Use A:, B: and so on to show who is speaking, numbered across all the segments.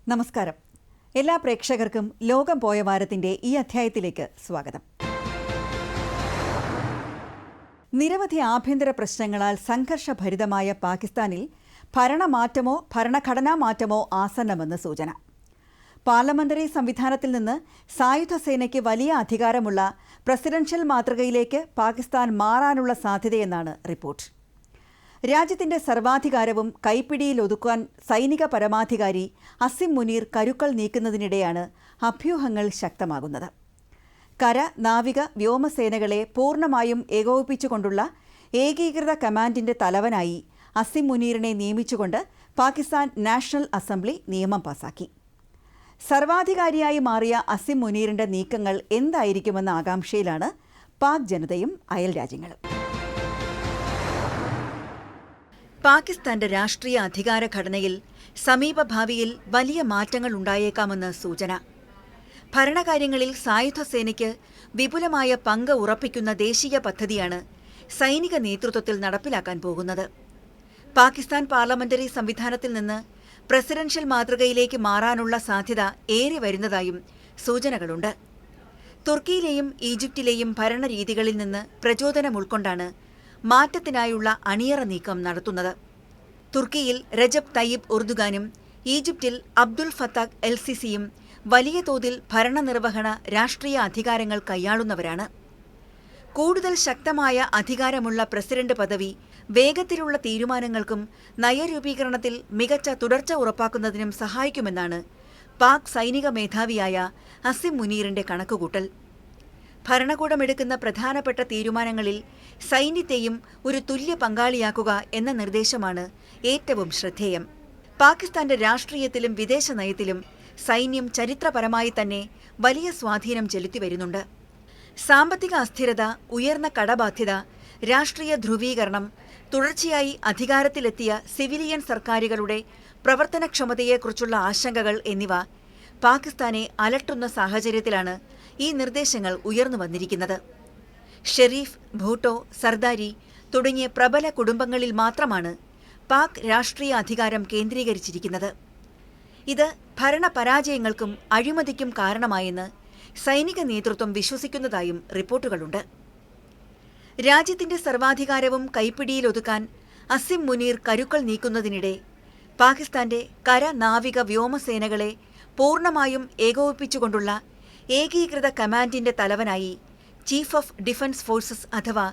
A: നമസ്കാരം. എല്ലാ പ്രേക്ഷകർക്കും ലോകം പോയ വാരത്തിന്റെ ഈ അധ്യായത്തിലേക്ക് സ്വാഗതം. നിരവധി ആഭ്യന്തര പ്രശ്നങ്ങളാൽ സംഘർഷഭരിതമായ പാകിസ്ഥാനിൽ ഭരണമാറ്റമോ ഭരണഘടനാ മാറ്റമോ ആസന്നമെന്ന് സൂചന. പാർലമെന്ററി സംവിധാനത്തിൽ നിന്ന് സായുധ സേനയ്ക്ക് വലിയ അധികാരമുള്ള പ്രസിഡൻഷ്യൽ മാതൃകയിലേക്ക് പാകിസ്ഥാൻ മാറാനുള്ള സാധ്യതയെന്നാണ് റിപ്പോർട്ട്. രാജ്യത്തിന്റെ സർവാധികാരവും കൈപ്പിടിയിലൊതുക്കാൻ സൈനിക പരമാധികാരി അസിം മുനീർ കരുക്കൾ നീക്കുന്നതിനിടെയാണ് അഭ്യൂഹങ്ങൾ ശക്തമാകുന്നത്. കര, നാവിക, വ്യോമസേനകളെ പൂർണ്ണമായും ഏകോപിപ്പിച്ചുകൊണ്ടുള്ള ഏകീകൃത കമാൻഡിന്റെ തലവനായി അസിം മുനീറിനെ നിയമിച്ചുകൊണ്ട് പാകിസ്ഥാൻ നാഷണൽ അസംബ്ലി നിയമം പാസാക്കി. സർവാധികാരിയായി മാറിയ അസിം മുനീറിന്റെ നീക്കങ്ങൾ എന്തായിരിക്കുമെന്ന ആകാംക്ഷയിലാണ് പാക് ജനതയും അയൽ രാജ്യങ്ങളും. പാകിസ്ഥാന്റെ രാഷ്ട്രീയ അധികാരഘടനയിൽ സമീപഭാവിയിൽ വലിയ മാറ്റങ്ങൾ ഉണ്ടായേക്കാമെന്ന് സൂചന. ഭരണകാര്യങ്ങളിൽ സായുധ സേനയ്ക്ക് വിപുലമായ പങ്ക് ഉറപ്പിക്കുന്ന ദേശീയ പദ്ധതിയാണ് സൈനിക നേതൃത്വത്തിൽ നടപ്പിലാക്കാൻ പോകുന്നത്. പാകിസ്ഥാൻ പാർലമെന്ററി സംവിധാനത്തിൽ നിന്ന് പ്രസിഡൻഷ്യൽ മാതൃകയിലേക്ക് മാറാനുള്ള സാധ്യത ഏറി വരുന്നതായും സൂചനകളുണ്ട്. തുർക്കിയിലെയും ഈജിപ്തിലെയും ഭരണരീതികളിൽ നിന്ന് പ്രചോദനം ഉൾക്കൊണ്ടാണ് മാറ്റത്തിനായുള്ള അണിയറ നീക്കം നടത്തുന്നത്. തുർക്കിയിൽ രജബ് തയ്യിബ് ഉർദുഗാനും ഈജിപ്തിൽ അബ്ദുൽ ഫത്താഹ് എൽ സിസിയും വലിയ തോതിൽ ഭരണനിർവഹണ രാഷ്ട്രീയ അധികാരങ്ങൾ കൈയാളുന്നവരാണ്. കൂടുതൽ ശക്തമായ അധികാരമുള്ള പ്രസിഡന്റ് പദവി വേഗത്തിലുള്ള തീരുമാനങ്ങൾക്കും നയരൂപീകരണത്തിൽ മികച്ച തുടർച്ച ഉറപ്പാക്കുന്നതിനും സഹായിക്കുമെന്നാണ് പാക് സൈനിക മേധാവിയായ അസിം മുനീറിന്റെ കണക്കുകൂട്ടൽ. ഭരണകൂടമെടുക്കുന്ന പ്രധാനപ്പെട്ട തീരുമാനങ്ങളിൽ സൈന്യത്തെയും ഒരു തുല്യ പങ്കാളിയാക്കുക എന്ന നിർദ്ദേശമാണ് ഏറ്റവും ശ്രദ്ധേയം. പാകിസ്ഥാന്റെ രാഷ്ട്രീയത്തിലും വിദേശ നയത്തിലും സൈന്യം ചരിത്രപരമായി തന്നെ വലിയ സ്വാധീനം ചെലുത്തിവരുന്നുണ്ട്. സാമ്പത്തിക അസ്ഥിരത, ഉയർന്ന കടബാധ്യത, രാഷ്ട്രീയ ധ്രുവീകരണം, തുടർച്ചയായി അധികാരത്തിലെത്തിയ സിവിലിയൻ സർക്കാരുകളുടെ പ്രവർത്തനക്ഷമതയെക്കുറിച്ചുള്ള ആശങ്കകൾ എന്നിവ പാകിസ്ഥാനെ അലട്ടുന്ന സാഹചര്യത്തിലാണ് ഈ നിർദ്ദേശങ്ങൾ ഉയർന്നു വന്നിരിക്കുന്നത്. ഷെരീഫ്, ഭൂട്ടോ, സർദാരി തുടങ്ങിയ പ്രബല കുടുംബങ്ങളിൽ മാത്രമാണ് പാക് രാഷ്ട്രീയ അധികാരം കേന്ദ്രീകരിച്ചിരിക്കുന്നത്. ഇത് ഭരണപരാജയങ്ങൾക്കും അഴിമതിക്കും കാരണമായെന്ന് സൈനിക നേതൃത്വം വിശ്വസിക്കുന്നതായും റിപ്പോർട്ടുകളുണ്ട്. രാജ്യത്തിന്റെ സർവാധികാരവും കൈപ്പിടിയിലൊതുക്കാൻ അസിം മുനീർ കരുക്കൾ നീക്കുന്നതിനിടെ പാകിസ്ഥാന്റെ കര, നാവിക, വ്യോമസേനകളെ പൂർണ്ണമായും ഏകോപിപ്പിച്ചുകൊണ്ടുള്ള ഏകീകൃത കമാൻഡിന്റെ തലവനായി ചീഫ് ഓഫ് ഡിഫൻസ് ഫോഴ്സസ് അഥവാ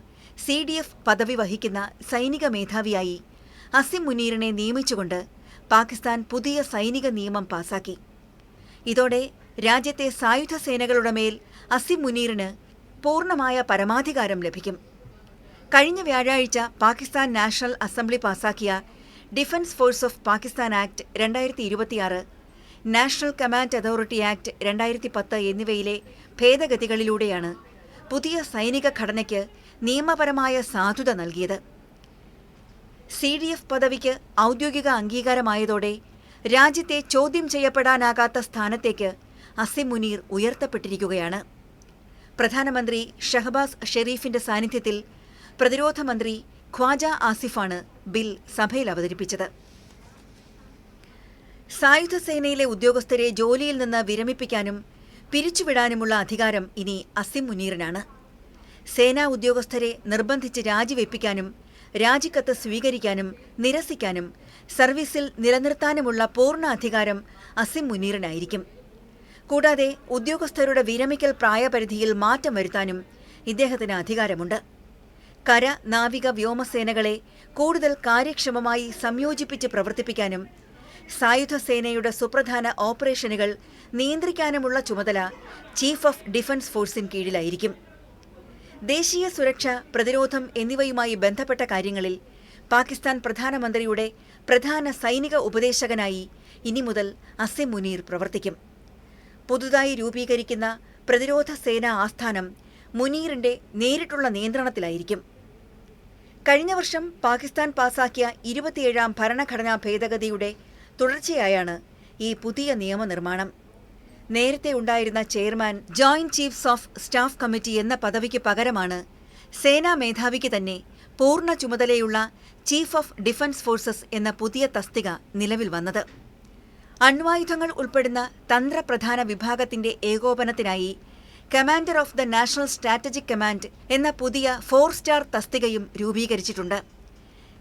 A: CDF പദവി വഹിക്കുന്ന സൈനിക മേധാവിയായി അസിം മുനീറിനെ നിയമിച്ചുകൊണ്ട് പാകിസ്ഥാൻ പുതിയ സൈനിക നിയമം പാസാക്കി. ഇതോടെ രാജ്യത്തെ സായുധ സേനകളുടെ മേൽ അസിം മുനീറിന് പൂർണ്ണമായ പരമാധികാരം ലഭിക്കും. കഴിഞ്ഞ വ്യാഴാഴ്ച പാകിസ്ഥാൻ നാഷണൽ അസംബ്ലി പാസാക്കിയ defence force of Pakistan act 2026, national command authority act 2010 എന്നിവയിലെ ഭേദഗതികളിലൂടെയാണ് പുതിയ സൈനിക ഘടനയ്ക്ക് നിയമപരമായ സാധുത നൽകിയത്. CDF പദവിക്ക് ഔദ്യോഗിക അംഗീകാരമായതോടെ രാജ്യത്തെ ചോദ്യം ചെയ്യപ്പെടാനാകാത്ത സ്ഥാനത്തേക്ക് അസിം മുനീർ ഉയർത്തപ്പെട്ടിരിക്കുകയാണ്. പ്രധാനമന്ത്രി ഷഹബാസ് ഷെരീഫിന്റെ സാന്നിധ്യത്തിൽ പ്രതിരോധ മന്ത്രി ഖ്വാജ ആസിഫാണ് ബിൽ സഭയിൽ അവതരിപ്പിച്ചത്. സായുധ സേനയിലെ ഉദ്യോഗസ്ഥരെ ജോലിയിൽ നിന്ന് വിരമിപ്പിക്കാനും പിരിച്ചുവിടാനുമുള്ള അധികാരം ഇനി അസിം മുനീറിനാണ്. സേനാ ഉദ്യോഗസ്ഥരെ നിർബന്ധിച്ച് രാജിവെപ്പിക്കാനും രാജിക്കത്ത് സ്വീകരിക്കാനും നിരസിക്കാനും സർവീസിൽ നിലനിർത്താനുമുള്ള പൂർണ്ണ അധികാരം അസിം മുനീറിനായിരിക്കും. കൂടാതെ ഉദ്യോഗസ്ഥരുടെ വിരമിക്കൽ പ്രായപരിധിയിൽ മാറ്റം വരുത്താനും ഇദ്ദേഹത്തിന് അധികാരമുണ്ട്. കര, നാവിക, വ്യോമസേനകളെ കൂടുതൽ കാര്യക്ഷമമായി സംയോജിപ്പിച്ച് പ്രവർത്തിപ്പിക്കാനും സായുധ സേനയുടെ സുപ്രധാന ഓപ്പറേഷനുകൾ നിയന്ത്രിക്കാനുമുള്ള ചുമതല ചീഫ് ഓഫ് ഡിഫൻസ് ഫോഴ്സിന് കീഴിലായിരിക്കും. ദേശീയ സുരക്ഷ, പ്രതിരോധം എന്നിവയുമായി ബന്ധപ്പെട്ട കാര്യങ്ങളിൽ പാകിസ്ഥാൻ പ്രധാനമന്ത്രിയുടെ പ്രധാന സൈനിക ഉപദേശകനായി ഇനി മുതൽ അസിം മുനീർ പ്രവർത്തിക്കും. പുതുതായി രൂപീകരിക്കുന്ന പ്രതിരോധ സേനാ ആസ്ഥാനം മുനീറിന്റെ നേരിട്ടുള്ള നിയന്ത്രണത്തിലായിരിക്കും. കഴിഞ്ഞ വർഷം പാകിസ്ഥാൻ പാസാക്കിയ 27ാം ഭരണഘടനാ ഭേദഗതിയുടെ തുടർച്ചയായാണ് ഈ പുതിയ നിയമനിർമ്മാണം. നേരത്തെ ഉണ്ടായിരുന്ന chairman joint chiefs of staff committee എന്ന പദവിക്ക് പകരമാണ് സേനാ മേധാവിക്ക് തന്നെ പൂർണ്ണ ചുമതലയുള്ള ചീഫ് ഓഫ് ഡിഫൻസ് ഫോഴ്സസ് എന്ന പുതിയ തസ്തിക നിലവിൽ വന്നത്. അണ്വായുധങ്ങൾ ഉൾപ്പെടുന്ന തന്ത്രപ്രധാന വിഭാഗത്തിന്റെ ഏകോപനത്തിനായി commander of the national strategic command എന്ന പുതിയ 4-സ്റ്റാർ തസ്തികയും രൂപീകരിച്ചിട്ടുണ്ട്.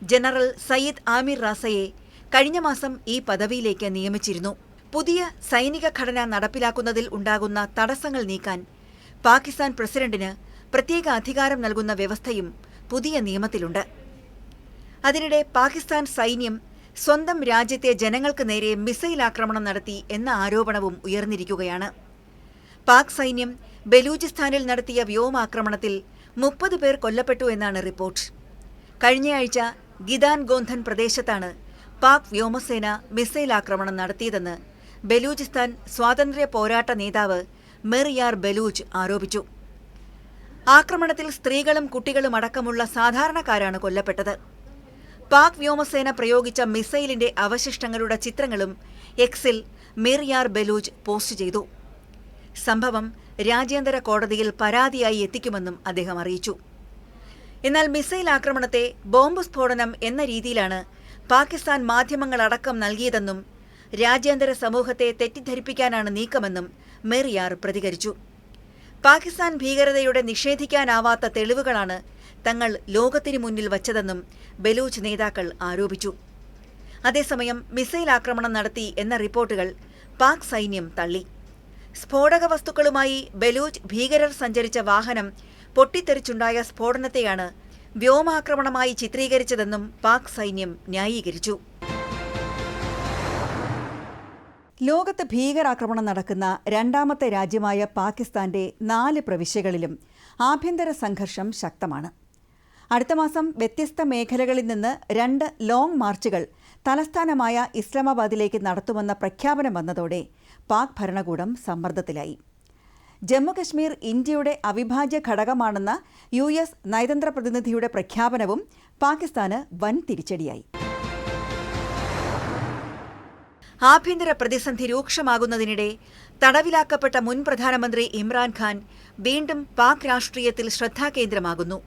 A: ജനറൽ സയ്യിദ് ആമിർ റാസയെ കഴിഞ്ഞ മാസം ഈ പദവിയിലേക്ക് നിയമിച്ചിരുന്നു. പുതിയ സൈനിക ഘടന നടപ്പിലാക്കുന്നതിൽ ഉണ്ടാകുന്ന തടസ്സങ്ങൾ നീക്കാൻ പാകിസ്ഥാൻ പ്രസിഡന്റിന് പ്രത്യേക അധികാരം നൽകുന്ന വ്യവസ്ഥയും പുതിയ നിയമത്തിലുണ്ട്. അതിനിടെ പാകിസ്ഥാൻ സൈന്യം സ്വന്തം രാജ്യത്തെ ജനങ്ങൾക്ക് നേരെ മിസൈൽ ആക്രമണം നടത്തി എന്ന ആരോപണവും ഉയർന്നിരിക്കുകയാണ്. പാക് സൈന്യം ബലൂചിസ്ഥാനിൽ നടത്തിയ വ്യോമാക്രമണത്തിൽ 30 പേർ കൊല്ലപ്പെട്ടു എന്നാണ് റിപ്പോർട്ട്. കഴിഞ്ഞയാഴ്ച ഗിദാൻ ഗോന്ധൻ പ്രദേശത്താണ് പാക് വ്യോമസേന മിസൈൽ ആക്രമണം നടത്തിയതെന്ന് ബലൂചിസ്ഥാൻ സ്വാതന്ത്ര്യ പോരാട്ട നേതാവ് മിർ-യാർ ബലൂച്ച് ആരോപിച്ചു. ആക്രമണത്തിൽ സ്ത്രീകളും കുട്ടികളും അടക്കമുള്ള സാധാരണക്കാരാണ് കൊല്ലപ്പെട്ടത്. പാക് വ്യോമസേന പ്രയോഗിച്ച മിസൈലിന്റെ അവശിഷ്ടങ്ങളുടെ ചിത്രങ്ങളും എക്സിൽ മിർ-യാർ ബലൂച്ച് പോസ്റ്റ് ചെയ്തു. സംഭവം രാജ്യാന്തര കോടതിയിൽ പരാതിയായി എത്തിക്കുമെന്നും അദ്ദേഹം അറിയിച്ചു. എന്നാൽ മിസൈൽ ആക്രമണത്തെ ബോംബ് സ്ഫോടനം എന്ന രീതിയിലാണ് പാകിസ്ഥാൻ മാധ്യമങ്ങളടക്കം നൽകിയതെന്നും രാജ്യാന്തര സമൂഹത്തെ തെറ്റിദ്ധരിപ്പിക്കാനാണ് നീക്കമെന്നും മിർ-യാർ പ്രതികരിച്ചു. പാകിസ്ഥാൻ ഭീകരതയുടെ നിഷേധിക്കാനാവാത്ത തെളിവുകളാണ് തങ്ങൾ ലോകത്തിനു മുന്നിൽ വച്ചതെന്നും ബലൂച്ച് നേതാക്കൾ ആരോപിച്ചു. അതേസമയം മിസൈൽ ആക്രമണം നടത്തി എന്ന റിപ്പോർട്ടുകൾ പാക് സൈന്യം തള്ളി. സ്ഫോടക വസ്തുക്കളുമായി ബലൂച്ച് ഭീകരർ സഞ്ചരിച്ച വാഹനം പൊട്ടിത്തെറിച്ചുണ്ടായ സ്ഫോടനത്തെയാണ് വ്യോമാക്രമണമായി ചിത്രീകരിച്ചതെന്നും പാക് സൈന്യം ന്യായീകരിച്ചു. ലോകത്ത് ഭീകരാക്രമണം നടക്കുന്ന രണ്ടാമത്തെ രാജ്യമായ പാകിസ്ഥാന്റെ 4 പ്രവിശ്യകളിലും ആഭ്യന്തര സംഘർഷം ശക്തമാണ്. അടുത്ത മാസം വ്യത്യസ്ത മേഖലകളിൽ നിന്ന് 2 ലോങ് മാർച്ചുകൾ തലസ്ഥാനമായ ഇസ്ലാമാബാദിലേക്ക് നടത്തുമെന്ന പ്രഖ്യാപനം വന്നതോടെ പാക് ഭരണകൂടം സമ്മർദ്ദത്തിലായി. ജമ്മുകശ്മീർ ഇന്ത്യയുടെ അവിഭാജ്യ ഘടകമാണെന്ന US നയതന്ത്ര പ്രതിനിധിയുടെ പ്രഖ്യാപനവും പാകിസ്ഥാന് വൻ തിരിച്ചടിയായി. ആഭ്യന്തര പ്രതിസന്ധി രൂക്ഷമാകുന്നതിനിടെ തടവിലാക്കപ്പെട്ട മുൻ പ്രധാനമന്ത്രി ഇമ്രാൻഖാൻ വീണ്ടും പാക് രാഷ്ട്രീയത്തിൽ ശ്രദ്ധാകേന്ദ്രമാകുന്നു.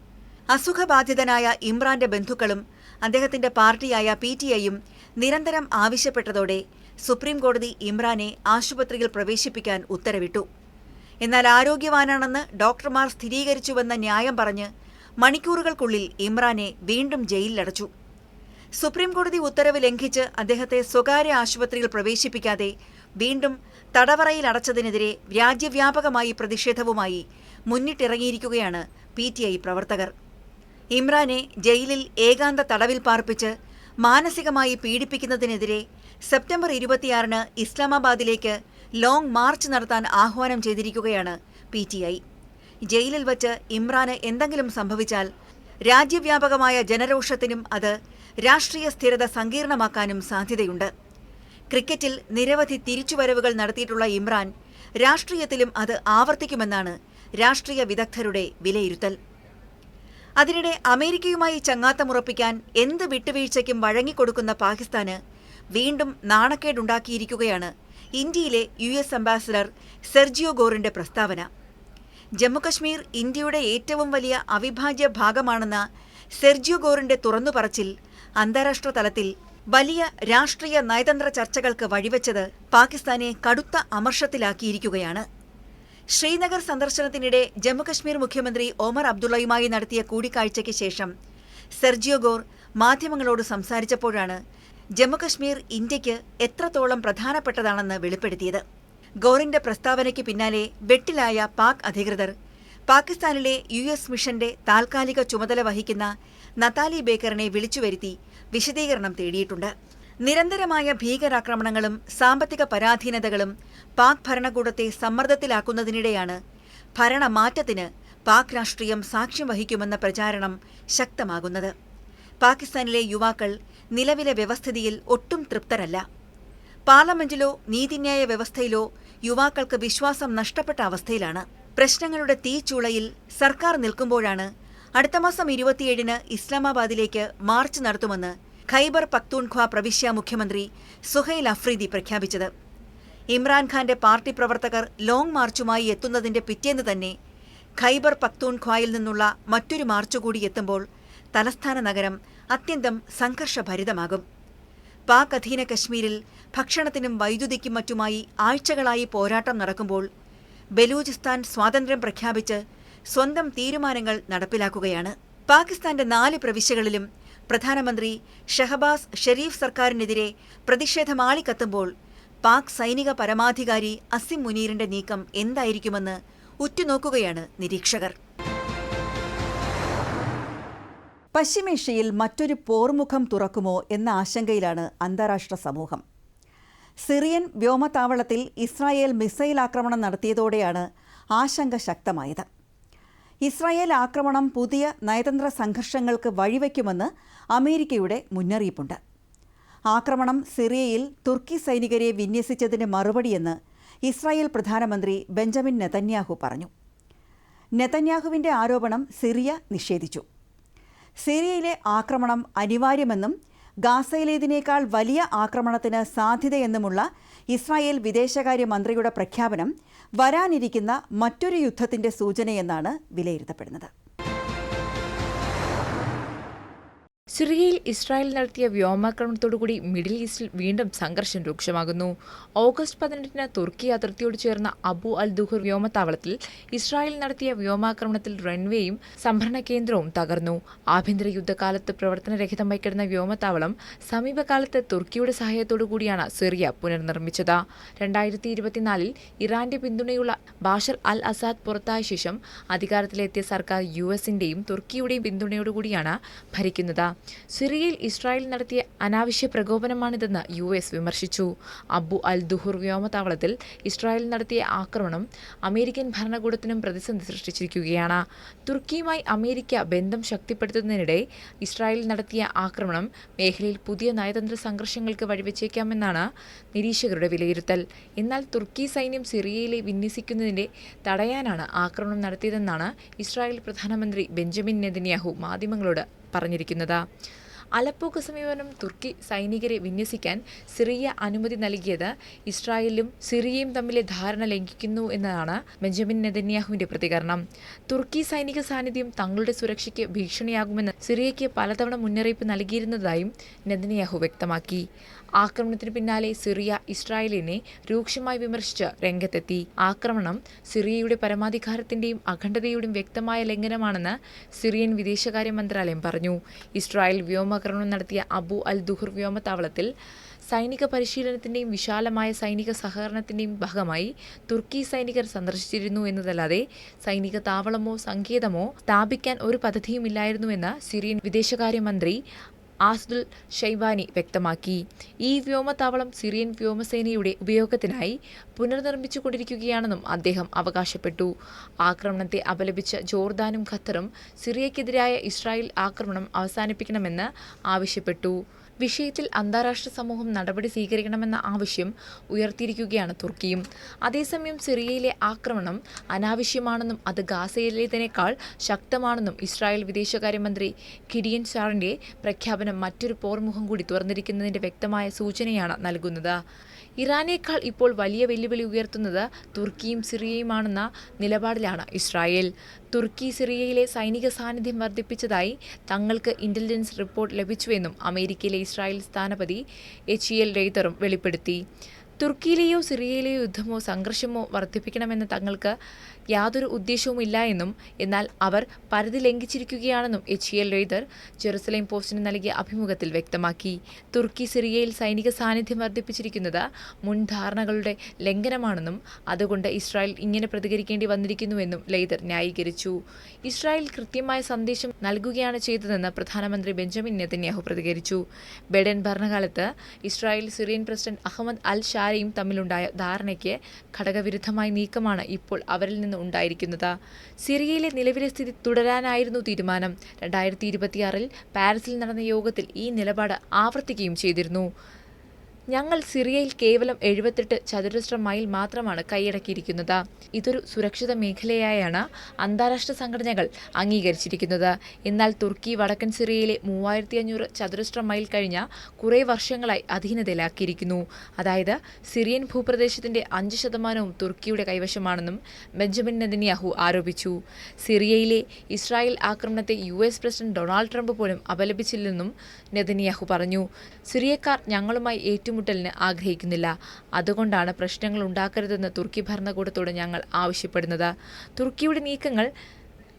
A: അസുഖബാധിതനായ ഇമ്രാന്റെ ബന്ധുക്കളും അദ്ദേഹത്തിന്റെ പാർട്ടിയായ PTIയും നിരന്തരം ആവശ്യപ്പെട്ടതോടെ സുപ്രീംകോടതി ഇമ്രാനെ ആശുപത്രിയിൽ പ്രവേശിപ്പിക്കാൻ ഉത്തരവിട്ടു. എന്നാൽ ആരോഗ്യവാനാണെന്ന് ഡോക്ടർമാർ സ്ഥിരീകരിച്ചുവെന്ന ന്യായം പറഞ്ഞ് മണിക്കൂറുകൾക്കുള്ളിൽ ഇമ്രാനെ വീണ്ടും ജയിലിലടച്ചു. സുപ്രീംകോടതി ഉത്തരവ് ലംഘിച്ച് അദ്ദേഹത്തെ സ്വകാര്യ ആശുപത്രിയിൽ പ്രവേശിപ്പിക്കാതെ വീണ്ടും തടവറയിൽ അടച്ചതിനെതിരെ രാജ്യവ്യാപകമായി പ്രതിഷേധവുമായി മുന്നിട്ടിറങ്ങിയിരിക്കുകയാണ് PTI പ്രവർത്തകർ. ഇമ്രാനെ ജയിലിൽ ഏകാന്ത തടവിൽ പാർപ്പിച്ച് മാനസികമായി പീഡിപ്പിക്കുന്നതിനെതിരെ സെപ്റ്റംബർ 26-ന് ഇസ്ലാമാബാദിലേക്ക് ലോങ് മാർച്ച് നടത്താൻ ആഹ്വാനം ചെയ്തിരിക്കുകയാണ് PTI. ജയിലിൽ വച്ച് ഇമ്രാന് എന്തെങ്കിലും സംഭവിച്ചാൽ രാജ്യവ്യാപകമായ ജനരോഷത്തിനും അത് രാഷ്ട്രീയ സ്ഥിരത സങ്കീർണമാക്കാനും സാധ്യതയുണ്ട്. ക്രിക്കറ്റിൽ നിരവധി തിരിച്ചുവരവുകൾ നടത്തിയിട്ടുള്ള ഇമ്രാൻ രാഷ്ട്രീയത്തിലും അത് ആവർത്തിക്കുമെന്നാണ് രാഷ്ട്രീയ വിദഗ്ധരുടെ വിലയിരുത്തൽ. അതിനിടെ അമേരിക്കയുമായി ചങ്ങാത്തമുറപ്പിക്കാൻ എന്ത് വിട്ടുവീഴ്ചയ്ക്കും വഴങ്ങിക്കൊടുക്കുന്ന പാകിസ്ഥാന് വീണ്ടും നാണക്കേടുണ്ടാക്കിയിരിക്കുകയാണ് ഇന്ത്യയിലെ US അംബാസഡർ സെർജിയോ ഗോറിന്റെ പ്രസ്താവന. ജമ്മുകശ്മീർ ഇന്ത്യയുടെ ഏറ്റവും വലിയ അവിഭാജ്യ ഭാഗമാണെന്ന സെർജിയോ ഗോറിന്റെ തുറന്നുപറച്ചിൽ അന്താരാഷ്ട്ര തലത്തിൽ വലിയ രാഷ്ട്രീയ നയതന്ത്ര ചർച്ചകൾക്ക് വഴിവെച്ചത് പാകിസ്ഥാനെ കടുത്ത അമർഷത്തിലാക്കിയിരിക്കുകയാണ്. ശ്രീനഗർ സന്ദർശനത്തിനിടെ ജമ്മുകശ്മീർ മുഖ്യമന്ത്രി ഒമർ അബ്ദുള്ളയുമായി നടത്തിയ കൂടിക്കാഴ്ചയ്ക്ക് ശേഷം സെർജിയോ ഗോർ മാധ്യമങ്ങളോട് സംസാരിച്ചപ്പോഴാണ് ജമ്മുകശ്മീർ ഇന്ത്യയ്ക്ക് എത്രത്തോളം പ്രധാനപ്പെട്ടതാണെന്ന് വെളിപ്പെടുത്തിയത്. ഗോറിന്റെ പ്രസ്താവനയ്ക്ക് പിന്നാലെ വെട്ടിലായ പാക് അധികൃതർ പാകിസ്ഥാനിലെ US മിഷന്റെ താൽക്കാലിക ചുമതല വഹിക്കുന്ന നതാലി ബേക്കറിനെ വിളിച്ചുവരുത്തി വിശദീകരണം തേടിയിട്ടുണ്ട്. നിരന്തരമായ ഭീകരാക്രമണങ്ങളും സാമ്പത്തിക പരാധീനതകളും പാക് ഭരണകൂടത്തെ സമ്മർദ്ദത്തിലാക്കുന്നതിനിടെയാണ് ഭരണമാറ്റത്തിന് പാക് രാഷ്ട്രീയം സാക്ഷ്യം വഹിക്കുമെന്ന പ്രചാരണം ശക്തമാകുന്നത്. പാകിസ്ഥാനിലെ യുവാക്കൾ നിലവിലെ വ്യവസ്ഥിതിയിൽ ഒട്ടും തൃപ്തരല്ല. പാർലമെന്റിലോ നീതിന്യായ വ്യവസ്ഥയിലോ യുവാക്കൾക്ക് വിശ്വാസം നഷ്ടപ്പെട്ട അവസ്ഥയിലാണ്. പ്രശ്നങ്ങളുടെ തീച്ചൂളയിൽ സർക്കാർ നിൽക്കുമ്പോഴാണ് അടുത്ത മാസം 27-ന് ഇസ്ലാമാബാദിലേക്ക് മാർച്ച് നടത്തുമെന്ന് ഖൈബർ പക്തൂൺഖ്വ പ്രവിശ്യ മുഖ്യമന്ത്രി സുഹൈൽ അഫ്രീദി പ്രഖ്യാപിച്ചത്. ഇമ്രാൻഖാന്റെ പാർട്ടി പ്രവർത്തകർ ലോങ് മാർച്ചുമായി എത്തുന്നതിന്റെ പിറ്റേന്ന് തന്നെ ഖൈബർ പക്തൂൺഖ്വയിൽ നിന്നുള്ള മറ്റൊരു മാർച്ചുകൂടി എത്തുമ്പോൾ തലസ്ഥാന നഗരം അത്യന്തം സംഘർഷഭരിതമാകും. പാക് അധീന കശ്മീരിൽ ഭക്ഷണത്തിനും വൈദ്യുതിക്കും മറ്റുമായി ആഴ്ചകളായി പോരാട്ടം നടക്കുമ്പോൾ ബലൂചിസ്ഥാൻ സ്വാതന്ത്ര്യം പ്രഖ്യാപിച്ച് സ്വന്തം തീരുമാനങ്ങൾ നടപ്പിലാക്കുകയാണ്. പാകിസ്ഥാന്റെ 4 പ്രവിശ്യകളിലും പ്രധാനമന്ത്രി ഷഹബാസ് ഷെരീഫ് സർക്കാരിനെതിരെ പ്രതിഷേധമാളിക്കത്തുമ്പോൾ പാക് സൈനിക പരമാധികാരി അസിം മുനീറിന്റെ നീക്കം എന്തായിരിക്കുമെന്ന് ഉറ്റുനോക്കുകയാണ് നിരീക്ഷകർ. പശ്ചിമേഷ്യയിൽ മറ്റൊരു പോർമുഖം തുറക്കുമോ എന്ന ആശങ്കയിലാണ് അന്താരാഷ്ട്ര സമൂഹം. സിറിയൻ വ്യോമതാവളത്തിൽ ഇസ്രായേൽ മിസൈൽ ആക്രമണം നടത്തിയതോടെയാണ് ആശങ്ക ശക്തമായത്. ഇസ്രായേൽ ആക്രമണം പുതിയ നയതന്ത്ര സംഘർഷങ്ങൾക്ക് വഴിവെക്കുമെന്ന് അമേരിക്കയുടെ മുന്നറിയിപ്പുണ്ട്. ആക്രമണം സിറിയയിൽ തുർക്കി സൈനികരെ വിന്യസിച്ചതിന് മറുപടിയെന്ന് ഇസ്രായേൽ പ്രധാനമന്ത്രി ബെഞ്ചമിൻ നെതന്യാഹു പറഞ്ഞു. നെതന്യാഹുവിന്റെ ആരോപണം സിറിയ നിഷേധിച്ചു. സിറിയയിലെ ആക്രമണം അനിവാര്യമെന്നും ഗാസയിലേതിനേക്കാൾ വലിയ ആക്രമണത്തിന് സാധ്യതയെന്നുമുള്ള ഇസ്രായേൽ വിദേശകാര്യമന്ത്രിയുടെ പ്രഖ്യാപനം വരാനിരിക്കുന്ന മറ്റൊരു യുദ്ധത്തിന്റെ സൂചനയെന്നാണ് വിലയിരുത്തപ്പെടുന്നത്.
B: സിറിയയിൽ ഇസ്രായേൽ നടത്തിയ വ്യോമാക്രമണത്തോടുകൂടി മിഡിൽ ഈസ്റ്റിൽ വീണ്ടും സംഘർഷം രൂക്ഷമാകുന്നു. ഓഗസ്റ്റ് 18-ന് തുർക്കി അതിർത്തിയോട് ചേർന്ന അബു അൽ ദുഹർ വ്യോമത്താവളത്തിൽ ഇസ്രായേൽ നടത്തിയ വ്യോമാക്രമണത്തിൽ റൺവേയും സംഭരണ കേന്ദ്രവും തകർന്നു. ആഭ്യന്തര യുദ്ധകാലത്ത് പ്രവർത്തനരഹിതമായി കിടന്ന വ്യോമത്താവളം സമീപകാലത്ത് തുർക്കിയുടെ സഹായത്തോടുകൂടിയാണ് സിറിയ പുനർനിർമ്മിച്ചത്. 2024-ൽ ഇറാന്റെ പിന്തുണയുള്ള ബാഷർ അൽ അസാദ് പുറത്തായ ശേഷം അധികാരത്തിലെത്തിയ സർക്കാർ US-ന്റെയും തുർക്കിയുടെയും പിന്തുണയോടുകൂടിയാണ് ഭരിക്കുന്നത്. സിറിയയിൽ ഇസ്രായേൽ നടത്തിയ അനാവശ്യ പ്രകോപനമാണിതെന്ന് US വിമർശിച്ചു. അബു അൽ ദുഹുർ വ്യോമതാവളത്തിൽ ഇസ്രായേൽ നടത്തിയ ആക്രമണം അമേരിക്കൻ ഭരണകൂടത്തിനും പ്രതിസന്ധി സൃഷ്ടിച്ചിരിക്കുകയാണ്. തുർക്കിയുമായി അമേരിക്ക ബന്ധം ശക്തിപ്പെടുത്തുന്നതിനിടെ ഇസ്രായേൽ നടത്തിയ ആക്രമണം മേഖലയിൽ പുതിയ നയതന്ത്ര സംഘർഷങ്ങൾക്ക് വഴിവെച്ചേക്കാമെന്നാണ് നിരീക്ഷകരുടെ വിലയിരുത്തൽ. എന്നാൽ തുർക്കി സൈന്യം സിറിയയിലെ വിന്യസിക്കുന്നതിനെ തടയാനാണ് ആക്രമണം നടത്തിയതെന്നാണ് ഇസ്രായേൽ പ്രധാനമന്ത്രി ബെഞ്ചമിൻ നെതന്യാഹു മാധ്യമങ്ങളോട് പറഞ്ഞിരിക്കുന്നത്. അലപ്പോക്ക് സമീപനം തുർക്കി സൈനികരെ വിന്യസിക്കാൻ സിറിയ അനുമതി നൽകിയത് ഇസ്രായേലും സിറിയയും തമ്മിലെ ധാരണ ലംഘിക്കുന്നു എന്നതാണ് ബെഞ്ചമിൻ നെതന്യാഹുവിന്റെ പ്രതികരണം. തുർക്കി സൈനിക സാന്നിധ്യം തങ്ങളുടെ സുരക്ഷയ്ക്ക് ഭീഷണിയാകുമെന്ന് സിറിയയ്ക്ക് പലതവണ മുന്നറിയിപ്പ് നൽകിയിരുന്നതായും നെതന്യാഹു വ്യക്തമാക്കി. ആക്രമണത്തിന് പിന്നാലെ സിറിയ ഇസ്രായേലിനെ രൂക്ഷമായി വിമർശിച്ച് രംഗത്തെത്തി. ആക്രമണം സിറിയയുടെ പരമാധികാരത്തിന്റെയും അഖണ്ഡതയുടെയും വ്യക്തമായ ലംഘനമാണെന്ന് സിറിയൻ വിദേശകാര്യ മന്ത്രാലയം പറഞ്ഞു. ഇസ്രായേൽ വ്യോമാക്രമണം നടത്തിയ അബു അൽ ദുഹർ വ്യോമത്താവളത്തിൽ സൈനിക പരിശീലനത്തിന്റെയും വിശാലമായ സൈനിക സഹകരണത്തിന്റെയും ഭാഗമായി തുർക്കി സൈനികർ സന്ദർശിച്ചിരുന്നു എന്നതല്ലാതെ സൈനിക താവളമോ സങ്കേതമോ സ്ഥാപിക്കാൻ ഒരു പദ്ധതിയുമില്ലായിരുന്നുവെന്ന് സിറിയൻ വിദേശകാര്യമന്ത്രി ആസ്ദുൽ ഷൈബാനി വ്യക്തമാക്കി. ഈ വ്യോമത്താവളം സിറിയൻ വ്യോമസേനയുടെ ഉപയോഗത്തിനായി പുനർനിർമ്മിച്ചുകൊണ്ടിരിക്കുകയാണെന്നും അദ്ദേഹം അവകാശപ്പെട്ടു. ആക്രമണത്തെ അപലപിച്ച ജോർദാനും ഖത്തറും സിറിയയ്ക്കെതിരായ ഇസ്രായേൽ ആക്രമണം അവസാനിപ്പിക്കണമെന്ന് ആവശ്യപ്പെട്ടു. വിഷയത്തിൽ അന്താരാഷ്ട്ര സമൂഹം നടപടി സ്വീകരിക്കണമെന്ന ആവശ്യം ഉയർത്തിയിരിക്കുകയാണ് തുർക്കിയും. അതേസമയം സിറിയയിലെ ആക്രമണം അനാവശ്യമാണെന്നും അത് ഗാസയിലേതിനേക്കാൾ ശക്തമാണെന്നും ഇസ്രായേൽ വിദേശകാര്യമന്ത്രി ഗിഡിയൻ സാറിന്റെ പ്രഖ്യാപനം മറ്റൊരു പോർമുഖം കൂടി തുറന്നിരിക്കുന്നതിന്റെ വ്യക്തമായ സൂചനയാണ് നൽകുന്നത്. ഇറാനേക്കാൾ ഇപ്പോൾ വലിയ വെല്ലുവിളി ഉയർത്തുന്നത് തുർക്കിയും സിറിയയുമാണെന്ന നിലപാടിലാണ് ഇസ്രായേൽ. തുർക്കി സിറിയയിലെ സൈനിക സാന്നിധ്യം വർദ്ധിപ്പിച്ചതായി തങ്ങൾക്ക് ഇന്റലിജൻസ് റിപ്പോർട്ട് ലഭിച്ചുവെന്നും അമേരിക്കയിലെ ഇസ്രായേൽ സ്ഥാനപതി എച്ചിയൽ റെയ്തറും വെളിപ്പെടുത്തി. തുർക്കിയിലെയോ സിറിയയിലെയോ യുദ്ധമോ സംഘർഷമോ വർദ്ധിപ്പിക്കണമെന്ന് തങ്ങൾക്ക് യാതൊരു ഉദ്ദേശവുമില്ല എന്നും എന്നാൽ അവർ പരിധി ലംഘിച്ചിരിക്കുകയാണെന്നും എച്ചിയൽ റെയ്തർ ജെറുസലേം പോസ്റ്റിന് നൽകിയ അഭിമുഖത്തിൽ വ്യക്തമാക്കി. തുർക്കി സിറിയയിൽ സൈനിക സാന്നിധ്യം വർദ്ധിപ്പിച്ചിരിക്കുന്നത് മുൻധാരണകളുടെ ലംഘനമാണെന്നും അതുകൊണ്ട് ഇസ്രായേൽ ഇങ്ങനെ പ്രതികരിക്കേണ്ടി വന്നിരിക്കുന്നുവെന്നും ലെയ്തർ ന്യായീകരിച്ചു. ഇസ്രായേൽ കൃത്യമായ സന്ദേശം നൽകുകയാണ് ചെയ്തതെന്ന് പ്രധാനമന്ത്രി ബെഞ്ചമിൻ നെതന്യാഹു പ്രതികരിച്ചു. ബൈഡൻ ഭരണകാലത്ത് ഇസ്രായേൽ സിറിയൻ പ്രസിഡന്റ് അഹമ്മദ് അൽ ഷാരയും തമ്മിലുണ്ടായ ധാരണയ്ക്ക് ഘടകവിരുദ്ധമായ നീക്കമാണ് ഇപ്പോൾ അവരിൽ നിന്ന് ഉണ്ടായിരിക്കുന്നത്. സിറിയയിലെ നിലവിലെ സ്ഥിതി തുടരാനായിരുന്നു തീരുമാനം. 2026-ൽ പാരീസിൽ നടന്ന യോഗത്തിൽ ഈ നിലപാട് ആവർത്തിക്കുകയും ചെയ്തിരുന്നു. ഞങ്ങൾ സിറിയയിൽ കേവലം 78 ചതുരശ്ര മൈൽ മാത്രമാണ് കൈയടക്കിയിരിക്കുന്നത്. ഇതൊരു സുരക്ഷിത മേഖലയായാണ് അന്താരാഷ്ട്ര സംഘടനകൾ അംഗീകരിച്ചിരിക്കുന്നത്. എന്നാൽ തുർക്കി വടക്കൻ സിറിയയിലെ 3500 ചതുരശ്ര മൈൽ കഴിഞ്ഞ കുറേ വർഷങ്ങളായി അധീനതയിലാക്കിയിരിക്കുന്നു. അതായത് സിറിയൻ ഭൂപ്രദേശത്തിന്റെ 5% തുർക്കിയുടെ കൈവശമാണെന്നും ബെഞ്ചമിൻ നെതന്യാഹു ആരോപിച്ചു. സിറിയയിലെ ഇസ്രായേൽ ആക്രമണത്തെ US പ്രസിഡന്റ് ഡൊണാൾഡ് ട്രംപ് പോലും അപലപിച്ചില്ലെന്നും നെതന്യാഹു പറഞ്ഞു. സിറിയക്കാർ ഞങ്ങളുമായി ഏറ്റുമുട്ടലിന് ആഗ്രഹിക്കുന്നില്ല. അതുകൊണ്ടാണ് പ്രശ്നങ്ങൾ ഉണ്ടാക്കരുതെന്ന് തുർക്കി ഭരണകൂടത്തോട് ഞങ്ങൾ ആവശ്യപ്പെടുന്നത്. തുർക്കിയുടെ നീക്കങ്ങൾ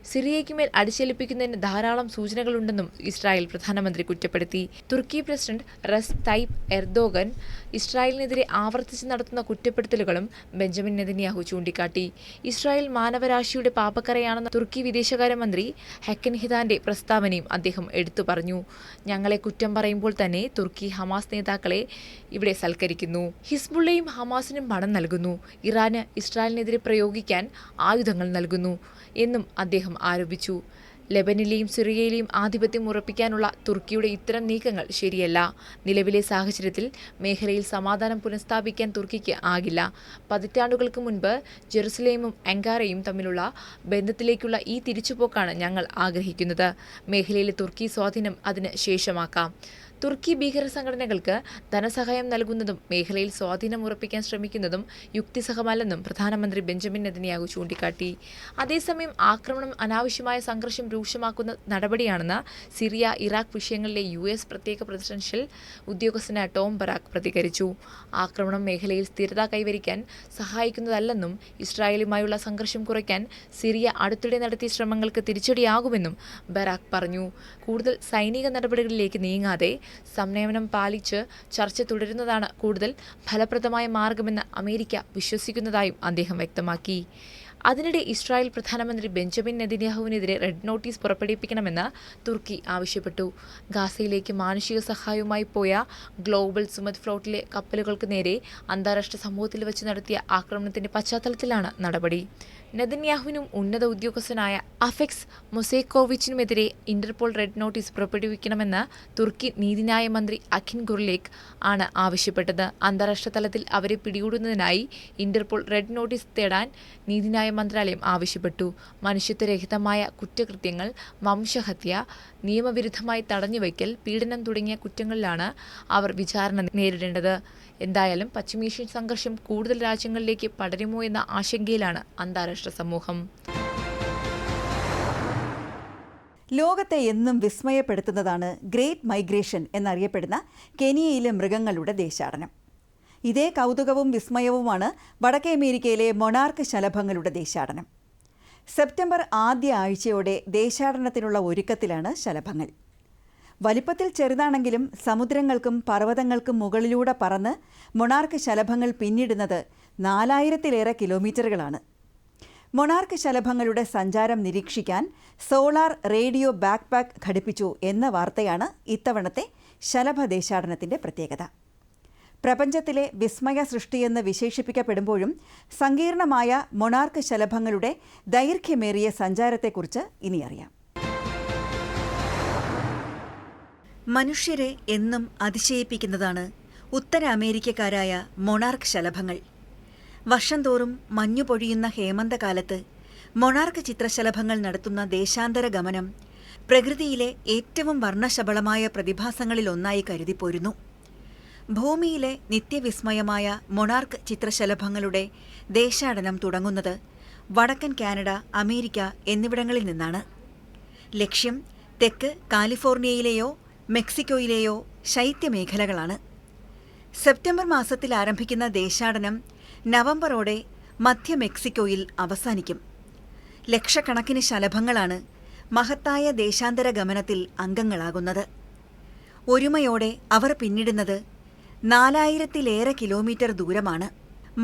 B: സിറിയയ്ക്കുമേൽ അടിച്ചേൽപ്പിക്കുന്നതിന് ധാരാളം സൂചനകളുണ്ടെന്നും ഇസ്രായേൽ പ്രധാനമന്ത്രി കുറ്റപ്പെടുത്തി. തുർക്കി പ്രസിഡന്റ് റെസെപ് തയ്യിപ് എർദോഗൻ ഇസ്രായേലിനെതിരെ ആവർത്തിച്ച് നടത്തുന്ന കുറ്റപ്പെടുത്തലുകളും ബെഞ്ചമിൻ നെതന്യാഹു ചൂണ്ടിക്കാട്ടി. ഇസ്രായേൽ മാനവരാശിയുടെ പാപക്കരയാണെന്ന തുർക്കി വിദേശകാര്യമന്ത്രി ഹക്കൻ ഹിദാന്റെ പ്രസ്താവനയും അദ്ദേഹം എടുത്തു പറഞ്ഞു. ഞങ്ങളെ കുറ്റം പറയുമ്പോൾ തന്നെ തുർക്കി ഹമാസ് നേതാക്കളെ ഇവിടെ സൽക്കരിക്കുന്നു. ഹിസ്ബുള്ളയും ഹമാസിനും പണം നൽകുന്നു. ഇറാന് ഇസ്രായേലിനെതിരെ പ്രയോഗിക്കാൻ ആയുധങ്ങൾ നൽകുന്നു എന്നും അദ്ദേഹം ആരോപിച്ചു. ലെബനിലെയും സിറിയയിലെയും ആധിപത്യം ഉറപ്പിക്കാനുള്ള തുർക്കിയുടെ ഇത്തരം നീക്കങ്ങൾ ശരിയല്ല. നിലവിലെ സാഹചര്യത്തിൽ മേഖലയിൽ സമാധാനം പുനഃസ്ഥാപിക്കാൻ തുർക്കിക്ക് ആകില്ല. പതിറ്റാണ്ടുകൾക്ക് മുൻപ് ജെറുസലേമും അങ്കാറയും തമ്മിലുള്ള ബന്ധത്തിലേക്കുള്ള ഈ തിരിച്ചുപോക്കാണ് ഞങ്ങൾ ആഗ്രഹിക്കുന്നത്. മേഖലയിലെ തുർക്കി സ്വാധീനം അതിന് ശേഷമാക്കാം. തുർക്കി ഭീകര സംഘടനകൾക്ക് ധനസഹായം നൽകുന്നതും മേഖലയിൽ സ്വാധീനം ഉറപ്പിക്കാൻ ശ്രമിക്കുന്നതും യുക്തിസഹമല്ലെന്നും പ്രധാനമന്ത്രി ബെഞ്ചമിൻ നെതന്യാഹു ചൂണ്ടിക്കാട്ടി. അതേസമയം ആക്രമണം അനാവശ്യമായ സംഘർഷം രൂക്ഷമാക്കുന്ന നടപടിയാണെന്ന് സിറിയ, ഇറാഖ് വിഷയങ്ങളിലെ US പ്രത്യേക പ്രസിഡൻഷ്യൽ ഉദ്യോഗസ്ഥനായ ടോം ബറാക്ക് പ്രതികരിച്ചു. ആക്രമണം മേഖലയിൽ സ്ഥിരത കൈവരിക്കാൻ സഹായിക്കുന്നതല്ലെന്നും ഇസ്രായേലുമായുള്ള സംഘർഷം കുറയ്ക്കാൻ സിറിയ അടുത്തിടെ നടത്തിയ ശ്രമങ്ങൾക്ക് തിരിച്ചടിയാകുമെന്നും ബറാക്ക് പറഞ്ഞു. കൂടുതൽ സൈനിക നടപടികളിലേക്ക് നീങ്ങാതെ സംയമനം പാലിച്ച് ചർച്ച തുടരുന്നതാണ് കൂടുതൽ ഫലപ്രദമായ മാർഗമെന്ന് അമേരിക്ക വിശ്വസിക്കുന്നതായും അദ്ദേഹം വ്യക്തമാക്കി. അതിനിടെ ഇസ്രായേൽ പ്രധാനമന്ത്രി ബെഞ്ചമിൻ നെതന്യാഹുവിനെതിരെ റെഡ് നോട്ടീസ് പുറപ്പെടുവിപ്പിക്കണമെന്ന് തുർക്കി ആവശ്യപ്പെട്ടു. ഗാസയിലേക്ക് മാനുഷിക സഹായവുമായി പോയ ഗ്ലോബൽ സുമത് ഫ്ലോട്ടിലെ കപ്പലുകൾക്ക് നേരെ അന്താരാഷ്ട്ര സമൂഹത്തിൽ വെച്ച് നടത്തിയ ആക്രമണത്തിന്റെ പശ്ചാത്തലത്തിലാണ് നടപടി. നെതന്യാഹുവിനും ഉന്നത ഉദ്യോഗസ്ഥനായ അഫെക്സ് മൊസേക്കോവിച്ചിനുമെതിരെ ഇന്റർപോൾ റെഡ് നോട്ടീസ് പുറപ്പെടുവിക്കണമെന്ന് തുർക്കി നീതിന്യായ മന്ത്രി അഖിൻ ഗുർലേക്ക് ആണ് ആവശ്യപ്പെട്ടത്. അന്താരാഷ്ട്ര തലത്തിൽ അവരെ പിടികൂടുന്നതിനായി ഇന്റർപോൾ റെഡ് നോട്ടീസ് തേടാൻ നീതിന്യായ മന്ത്രാലയം ആവശ്യപ്പെട്ടു. മനുഷ്യത്വരഹിതമായ കുറ്റകൃത്യങ്ങൾ, വംശഹത്യ, നിയമവിരുദ്ധമായി തടഞ്ഞുവയ്ക്കൽ, പീഡനം തുടങ്ങിയ കുറ്റങ്ങളിലാണ് അവർ വിചാരണ നേരിടേണ്ടത്. എന്തായാലും പശ്ചിമേഷ്യൻ സംഘർഷം കൂടുതൽ രാജ്യങ്ങളിലേക്ക് പടരുമോ എന്ന ആശങ്കയിലാണ് അന്താരാഷ്ട്ര സമൂഹം.
A: ലോകത്തെ എന്നും വിസ്മയപ്പെടുത്തുന്നതാണ് ഗ്രേറ്റ് മൈഗ്രേഷൻ എന്നറിയപ്പെടുന്ന കെനിയയിലെ മൃഗങ്ങളുടെ ദേശാടനം. ഇതേ കൗതുകവും വിസ്മയവുമാണ് വടക്കേ അമേരിക്കയിലെ മൊണാർക്ക് ശലഭങ്ങളുടെ ദേശാടനം. സെപ്റ്റംബർ ആദ്യ ആഴ്ചയോടെ ദേശാടനത്തിനുള്ള ഒരുക്കത്തിലാണ് ശലഭങ്ങൾ. വലിപ്പത്തിൽ ചെറുതാണെങ്കിലും സമുദ്രങ്ങൾക്കും പർവ്വതങ്ങൾക്കും മുകളിലൂടെ പറന്ന് മൊണാർക്ക് ശലഭങ്ങൾ പിന്നിടുന്നത് 4000-ലേറെ കിലോമീറ്ററുകളാണ്. മൊണാർക്ക് ശലഭങ്ങളുടെ സഞ്ചാരം നിരീക്ഷിക്കാൻ സോളാർ റേഡിയോ ബാക്ക്പാക്ക് ഘടിപ്പിച്ചു എന്ന വാർത്തയാണ് ഇത്തവണത്തെ ശലഭ ദേശാടനത്തിൻ്റെ പ്രത്യേകത. പ്രപഞ്ചത്തിലെ വിസ്മയ സൃഷ്ടിയെന്ന് വിശേഷിപ്പിക്കപ്പെടുമ്പോഴും സങ്കീർണമായ മൊണാർക്ക് ശലഭങ്ങളുടെ ദൈർഘ്യമേറിയ സഞ്ചാരത്തെക്കുറിച്ച് ഇനി അറിയാം. മനുഷ്യരെ എന്നും അതിശയിപ്പിക്കുന്നതാണ് ഉത്തര അമേരിക്കക്കാരായ മൊണാർക്ക് ശലഭങ്ങൾ. വർഷം തോറും മഞ്ഞു പൊഴിയുന്ന ഹേമന്തകാലത്ത് മൊണാർക്ക് ചിത്രശലഭങ്ങൾ നടത്തുന്ന ദേശാന്തര ഗമനം പ്രകൃതിയിലെ ഏറ്റവും വർണ്ണശബളമായ പ്രതിഭാസങ്ങളിലൊന്നായി കരുതിപ്പോരുന്നു. ഭൂമിയിലെ നിത്യവിസ്മയമായ മൊണാർക്ക് ചിത്രശലഭങ്ങളുടെ ദേശാടനം തുടങ്ങുന്നത് വടക്കൻ കാനഡ, അമേരിക്ക എന്നിവിടങ്ങളിൽ നിന്നാണ്. ലക്ഷ്യം തെക്ക് കാലിഫോർണിയയിലെയോ മെക്സിക്കോയിലെയോ ശൈത്യമേഖലകളാണ്. സെപ്റ്റംബർ മാസത്തിൽ ആരംഭിക്കുന്ന ദേശാടനം നവംബറോടെ മധ്യ മെക്സിക്കോയിൽ അവസാനിക്കും. ലക്ഷക്കണക്കിന് ശലഭങ്ങളാണ് മഹത്തായ ദേശാന്തര ഗമനത്തിൽ അംഗങ്ങളാകുന്നത്. ഒരുമയോടെ അവർ പിന്നിടുന്നത് 4000-ലേറെ കിലോമീറ്റർ ദൂരമാണ്.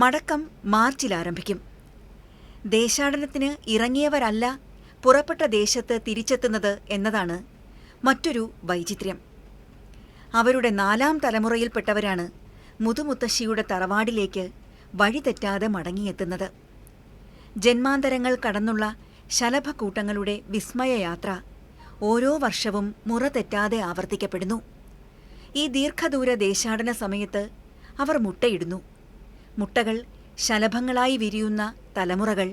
A: മടക്കം മാർച്ചിൽ ആരംഭിക്കും. ദേശാടനത്തിന് ഇറങ്ങിയവരല്ല പുറപ്പെട്ട ദേശത്ത് തിരിച്ചെത്തുന്നത് എന്നതാണ് മറ്റൊരു വൈചിത്ര്യം. അവരുടെ 4ാം തലമുറയിൽപ്പെട്ടവരാണ് മുതുമുത്തശ്ശിയുടെ തറവാടിലേക്ക് വഴിതെറ്റാതെ മടങ്ങിയെത്തുന്നത്. ജന്മാന്തരങ്ങൾ കടന്നുള്ള ശലഭക്കൂട്ടങ്ങളുടെ വിസ്മയയാത്ര ഓരോ വർഷവും മുറ തെറ്റാതെ ആവർത്തിക്കപ്പെടുന്നു. ഈ ദീർഘദൂര ദേശാടന സമയത്ത് അവർ മുട്ടയിടുന്നു. മുട്ടകൾ ശലഭങ്ങളായി വിരിയുന്ന തലമുറകൾ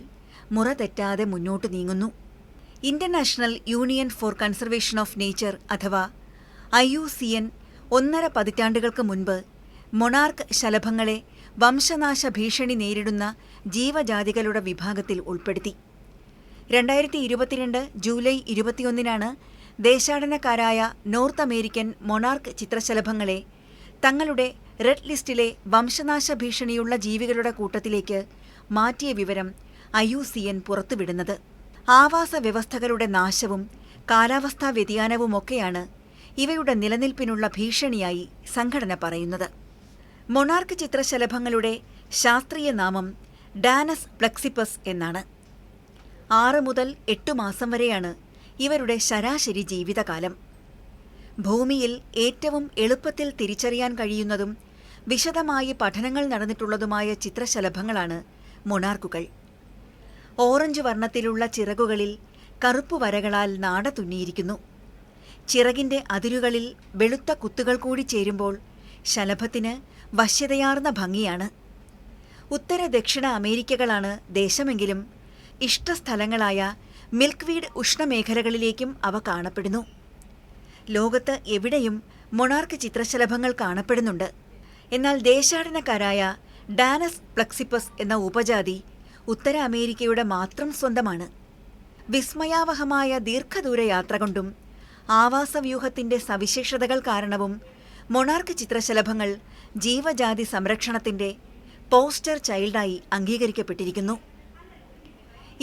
A: മുറ തെറ്റാതെ മുന്നോട്ട് നീങ്ങുന്നു. International union for conservation of nature അഥവാ IUCN 1.5 പതിറ്റാണ്ടുകൾക്ക് മുൻപ് മൊണാർക്ക് ശലഭങ്ങളെ വംശനാശ ഭീഷണി നേരിടുന്ന ജീവജാതികളുടെ വിഭാഗത്തിൽ ഉൾപ്പെടുത്തി. 2022 ജൂലൈ 21 ദേശാടനക്കാരായ നോർത്ത് അമേരിക്കൻ മൊണാർക്ക് ചിത്രശലഭങ്ങളെ തങ്ങളുടെ റെഡ് ലിസ്റ്റിലെ വംശനാശ ഭീഷണിയുള്ള ജീവികളുടെ കൂട്ടത്തിലേക്ക് മാറ്റിയ വിവരം IUCN പുറത്തുവിടുന്നത്. ആവാസ വ്യവസ്ഥകളുടെ നാശവും കാലാവസ്ഥാ വ്യതിയാനവുമൊക്കെയാണ് ഇവയുടെ നിലനിൽപ്പിനുള്ള ഭീഷണിയായി സംഘടന പറയുന്നത്. മൊണാർക്ക് ചിത്രശലഭങ്ങളുടെ ശാസ്ത്രീയ നാമം ഡാനസ് പ്ലക്സിപ്പസ് എന്നാണ്. 6 മുതൽ 8 മാസം വരെയാണ് ഇവരുടെ ശരാശരി ജീവിതകാലം. ഭൂമിയിൽ ഏറ്റവും എളുപ്പത്തിൽ തിരിച്ചറിയാൻ കഴിയുന്നതും വിശദമായി പഠനങ്ങൾ നടന്നിട്ടുള്ളതുമായ ചിത്രശലഭങ്ങളാണ് മൊണാർക്കുകൾ. ഓറഞ്ച് വർണ്ണത്തിലുള്ള ചിറകുകളിൽ കറുപ്പു വരകളാൽ നാട തുന്നിയിരിക്കുന്നു. ചിറകിന്റെ അതിരുകളിൽ വെളുത്ത കുത്തുകൾ കൂടി ചേരുമ്പോൾ ശലഭത്തിന് വശ്യതയാർന്ന ഭംഗിയാണ്. ഉത്തര ദക്ഷിണ അമേരിക്കകളാണ് ദേശമെങ്കിലും ഇഷ്ടസ്ഥലങ്ങളായ മിൽക്ക്വീഡ് ഉഷ്ണമേഖലകളിലേക്കും അവ കാണപ്പെടുന്നു. ലോകത്ത് എവിടെയും മൊണാർക്ക് ചിത്രശലഭങ്ങൾ കാണപ്പെടുന്നുണ്ട്. എന്നാൽ ദേശാടനക്കാരായ ഡാനസ് പ്ലക്സിപ്പസ് എന്ന ഉപജാതി ഉത്തര അമേരിക്കയുടെ മാത്രം സ്വന്തമാണ്. വിസ്മയാവഹമായ ദീർഘദൂര യാത്ര കൊണ്ടും ആവാസവ്യൂഹത്തിന്റെ സവിശേഷതകൾ കാരണവും മൊണാർക്ക് ചിത്രശലഭങ്ങൾ ജീവജാതി സംരക്ഷണത്തിന്റെ പോസ്റ്റർ ചൈൽഡായി അംഗീകരിക്കപ്പെട്ടിരിക്കുന്നു.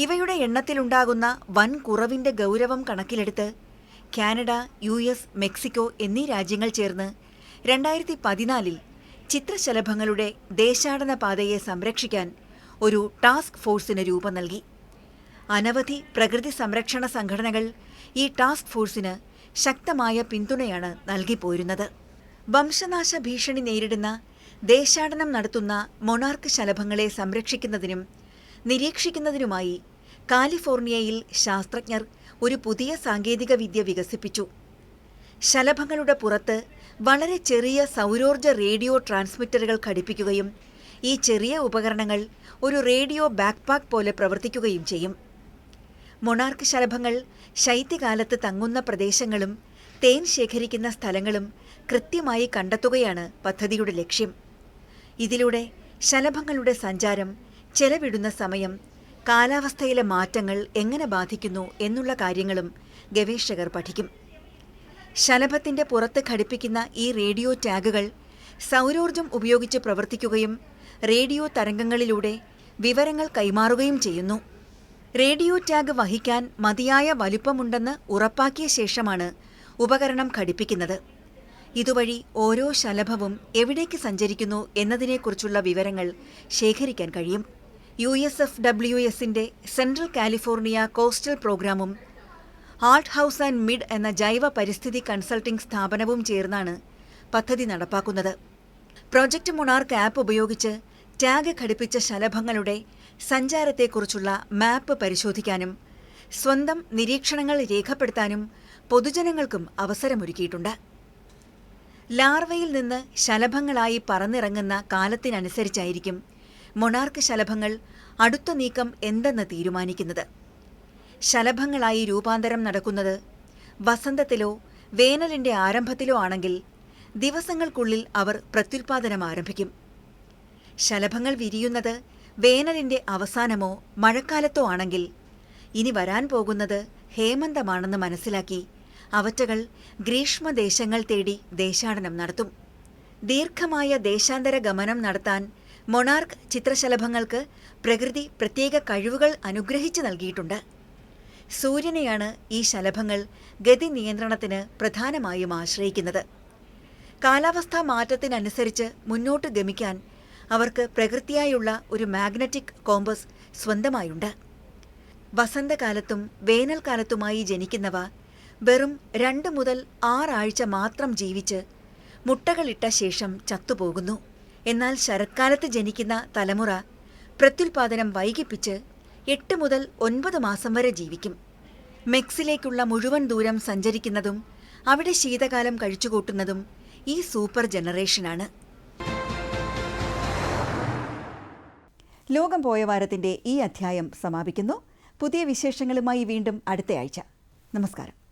A: ഇവയുടെ എണ്ണത്തിലുണ്ടാകുന്ന വൻ കുറവിന്റെ ഗൗരവം കണക്കിലെടുത്ത് കാനഡ, US, മെക്സിക്കോ എന്നീ രാജ്യങ്ങൾ ചേർന്ന് 2014 ചിത്രശലഭങ്ങളുടെ ദേശാടന പാതയെ സംരക്ഷിക്കാൻ ഒരു ടാസ്ക് ഫോഴ്സിന് രൂപം നൽകി. അനവധി പ്രകൃതി സംരക്ഷണ സംഘടനകൾ ഈ ടാസ്ക് ഫോഴ്സിന് ശക്തമായ പിന്തുണയാണ് നൽകിപ്പോരുന്നത്. വംശനാശ ഭീഷണി നേരിടുന്ന ദേശാടനം നടത്തുന്ന മൊണാർക്ക് ശലഭങ്ങളെ സംരക്ഷിക്കുന്നതിനും നിരീക്ഷിക്കുന്നതിനുമായി കാലിഫോർണിയയിൽ ശാസ്ത്രജ്ഞർ ഒരു പുതിയ സാങ്കേതികവിദ്യ വികസിപ്പിച്ചു. ശലഭങ്ങളുടെ പുറത്ത് വളരെ ചെറിയ സൗരോർജ്ജ റേഡിയോ ട്രാൻസ്മിറ്ററുകൾ ഘടിപ്പിക്കുകയും ഈ ചെറിയ ഉപകരണങ്ങൾ ഒരു റേഡിയോ ബാക്ക്പാക്ക് പോലെ പ്രവർത്തിക്കുകയും ചെയ്യും. മൊണാർക്ക് ശലഭങ്ങൾ ശൈത്യകാലത്ത് തങ്ങുന്ന പ്രദേശങ്ങളും തേൻ ശേഖരിക്കുന്ന സ്ഥലങ്ങളും കൃത്യമായി കണ്ടെത്തുകയാണ് പദ്ധതിയുടെ ലക്ഷ്യം. ഇതിലൂടെ ശലഭങ്ങളുടെ സഞ്ചാരം, ചെലവിടുന്ന സമയം, കാലാവസ്ഥയിലെ മാറ്റങ്ങൾ എങ്ങനെ ബാധിക്കുന്നു എന്നുള്ള കാര്യങ്ങളും ഗവേഷകർ പഠിക്കും. ശലഭത്തിന്റെ പുറത്ത് ഘടിപ്പിക്കുന്ന ഈ റേഡിയോ ടാഗുകൾ സൗരോർജ്ജം ഉപയോഗിച്ച് പ്രവർത്തിക്കുകയും റേഡിയോ തരംഗങ്ങളിലൂടെ വിവരങ്ങൾ കൈമാറുകയും ചെയ്യുന്നു. റേഡിയോ ടാഗ് വഹിക്കാൻ മതിയായ വലുപ്പമുണ്ടെന്ന് ഉറപ്പാക്കിയ ശേഷമാണ് ഉപകരണം ഘടിപ്പിക്കുന്നത്. ഇതുവഴി ഓരോ ശലഭവും എവിടേക്ക് സഞ്ചരിക്കുന്നു എന്നതിനെക്കുറിച്ചുള്ള വിവരങ്ങൾ ശേഖരിക്കാൻ കഴിയും. USFWSന്റെ സെൻട്രൽ കാലിഫോർണിയ കോസ്റ്റൽ പ്രോഗ്രാമും ഹാൾട്ട് ഹൗസ് ആൻഡ് മിഡ് എന്ന ജൈവ പരിസ്ഥിതി കൺസൾട്ടിംഗ് സ്ഥാപനവും ചേർന്നാണ് പദ്ധതി നടപ്പാക്കുന്നത്. പ്രൊജക്ട് മൊണാർക്ക് ആപ്പ് ഉപയോഗിച്ച് ടാഗ് ഘടിപ്പിച്ച ശലഭങ്ങളുടെ സഞ്ചാരത്തെക്കുറിച്ചുള്ള മാപ്പ് പരിശോധിക്കാനും സ്വന്തം നിരീക്ഷണങ്ങൾ രേഖപ്പെടുത്താനും പൊതുജനങ്ങൾക്കും അവസരമൊരുക്കിയിട്ടുണ്ട്. ലാർവയിൽ നിന്ന് ശലഭങ്ങളായി പറന്നിറങ്ങുന്ന കാലത്തിനനുസരിച്ചായിരിക്കും മൊണാർക്ക് ശലഭങ്ങൾ അടുത്ത നീക്കം എന്തെന്ന് തീരുമാനിക്കുന്നത്. ശലഭങ്ങളായി രൂപാന്തരം നടക്കുന്നത് വസന്തത്തിലോ വേനലിന്റെ ആരംഭത്തിലോ ആണെങ്കിൽ ദിവസങ്ങൾക്കുള്ളിൽ അവർ പ്രത്യുൽപാദനം ആരംഭിക്കും. ശലഭങ്ങൾ വിരിയുന്നത് വേനലിന്റെ അവസാനമോ മഴക്കാലത്തോ ആണെങ്കിൽ ഇനി വരാൻ പോകുന്നത് ഹേമന്തമാണെന്ന് മനസ്സിലാക്കി അവറ്റകൾ ഗ്രീഷ്മദേശങ്ങൾ തേടി ദേശാടനം നടത്തും. ദീർഘമായ ദേശാന്തര ഗമനം നടത്താൻ മൊണാർക്ക് ചിത്രശലഭങ്ങൾക്ക് പ്രകൃതി പ്രത്യേക കഴിവുകൾ അനുഗ്രഹിച്ചു നൽകിയിട്ടുണ്ട്. സൂര്യനെയാണ് ഈ ശലഭങ്ങൾ ഗതി നിയന്ത്രണത്തിന് പ്രധാനമായും ആശ്രയിക്കുന്നത്. കാലാവസ്ഥാ മാറ്റത്തിനനുസരിച്ച് മുന്നോട്ട് ഗമിക്കാൻ അവർക്ക് പ്രകൃതിയായുള്ള ഒരു മാഗ്നറ്റിക് കോമ്പസ് സ്വന്തമായുണ്ട്. വസന്തകാലത്തും വേനൽക്കാലത്തുമായി ജനിക്കുന്നവ വെറും 2 മുതൽ 6 ആഴ്ച മാത്രം ജീവിച്ച് മുട്ടകളിട്ട ശേഷം ചത്തുപോകുന്നു. എന്നാൽ ശരത്കാലത്ത് ജനിക്കുന്ന തലമുറ പ്രത്യുൽപാദനം വൈകിപ്പിച്ച് 8 മുതൽ 9 മാസം വരെ ജീവിക്കും. മെക്സിലേക്കുള്ള മുഴുവൻ ദൂരം സഞ്ചരിക്കുന്നതും അവിടെ ശീതകാലം കഴിച്ചുകൂട്ടുന്നതും ഈ സൂപ്പർ ജനറേഷനാണ്. ലോകം പോയ വാരത്തിന്റെ ഈ അധ്യായം സമാപിക്കുന്നു. പുതിയ വിശേഷങ്ങളുമായി വീണ്ടും അടുത്തയാഴ്ച. നമസ്കാരം.